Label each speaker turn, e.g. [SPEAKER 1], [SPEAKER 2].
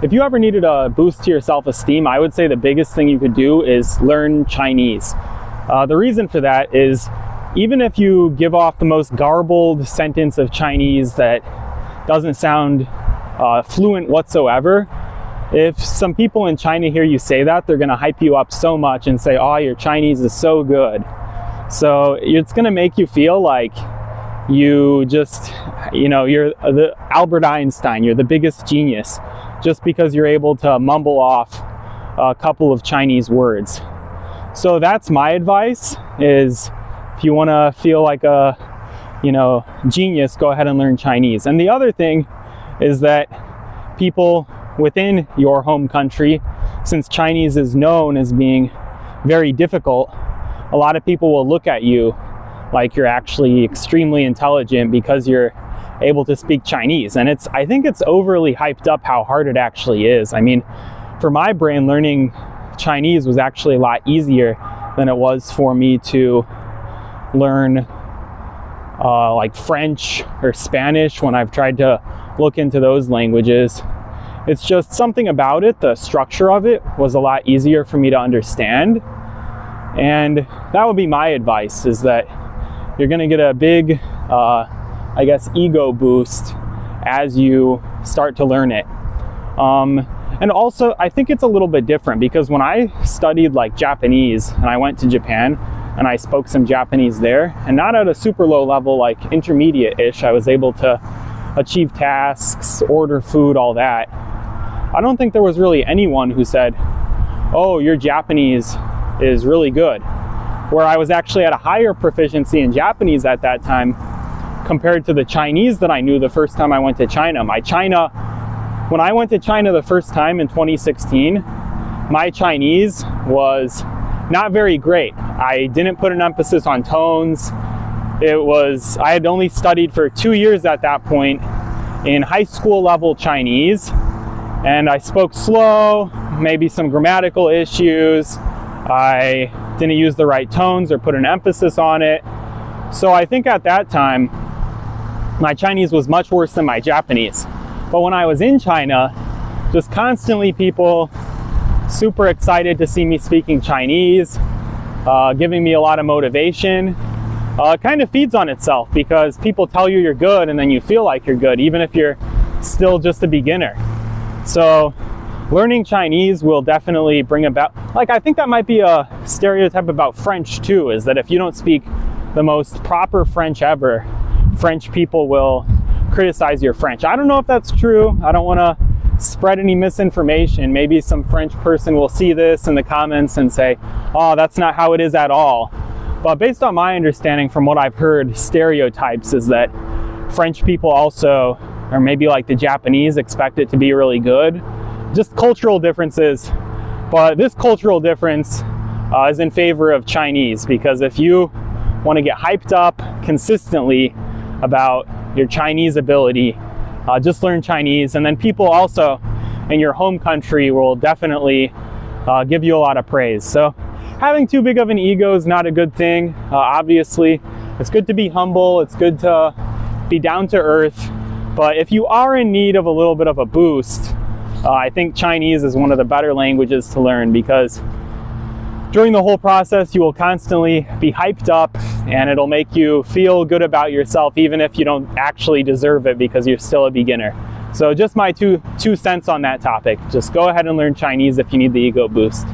[SPEAKER 1] if you ever needed a boost to your self-esteem, I would say the biggest thing you could do is learn Chinese. The reason for that is, even if you give off the most garbled sentence of Chinese that doesn't sound fluent whatsoever, if some people in China hear you say that, they're gonna hype you up so much and say, oh, your Chinese is so good. So it's gonna make you feel like you just, you're the Albert Einstein, you're the biggest genius, just because you're able to mumble off a couple of Chinese words. So that's my advice, is if you wanna feel like a, genius, go ahead and learn Chinese. And the other thing is that people within your home country, since Chinese is known as being very difficult, a lot of people will look at you like you're actually extremely intelligent because you're able to speak Chinese. And I think it's overly hyped up how hard it actually is. I mean, for my brain, learning Chinese was actually a lot easier than it was for me to learn like French or Spanish when I've tried to look into those languages. It's just something about it, the structure of it was a lot easier for me to understand. And that would be my advice, is that you're gonna get a big, ego boost as you start to learn it. And also, I think it's a little bit different, because when I studied like Japanese and I went to Japan and I spoke some Japanese there, and not at a super low level, like intermediate-ish, I was able to achieve tasks, order food, all that. I don't think there was really anyone who said, oh, your Japanese is really good. Where I was actually at a higher proficiency in Japanese at that time compared to the Chinese that I knew the first time I went to China. When I went to China the first time in 2016, my Chinese was not very great. I didn't put an emphasis on tones. I had only studied for 2 years at that point in high school level Chinese, and I spoke slow, maybe some grammatical issues. I didn't use the right tones or put an emphasis on it. So I think at that time, my Chinese was much worse than my Japanese. But when I was in China, just constantly people super excited to see me speaking Chinese, giving me a lot of motivation. It kind of feeds on itself, because people tell you you're good and then you feel like you're good, even if you're still just a beginner. So learning Chinese will definitely bring about, I think that might be a stereotype about French too, is that if you don't speak the most proper French ever, French people will criticize your French. I don't know if that's true. I don't want to spread any misinformation. Maybe some French person will see this in the comments and say, oh, that's not how it is at all. But based on my understanding from what I've heard, stereotypes is that French people also, or maybe like the Japanese, expect it to be really good. Just cultural differences. But this cultural difference is in favor of Chinese, because if you want to get hyped up consistently about your Chinese ability, just learn Chinese. And then people also in your home country will definitely give you a lot of praise. So having too big of an ego is not a good thing. Obviously, it's good to be humble. It's good to be down to earth. But if you are in need of a little bit of a boost, I think Chinese is one of the better languages to learn, because during the whole process, you will constantly be hyped up and it'll make you feel good about yourself, even if you don't actually deserve it because you're still a beginner. So just my two cents on that topic. Just go ahead and learn Chinese if you need the ego boost.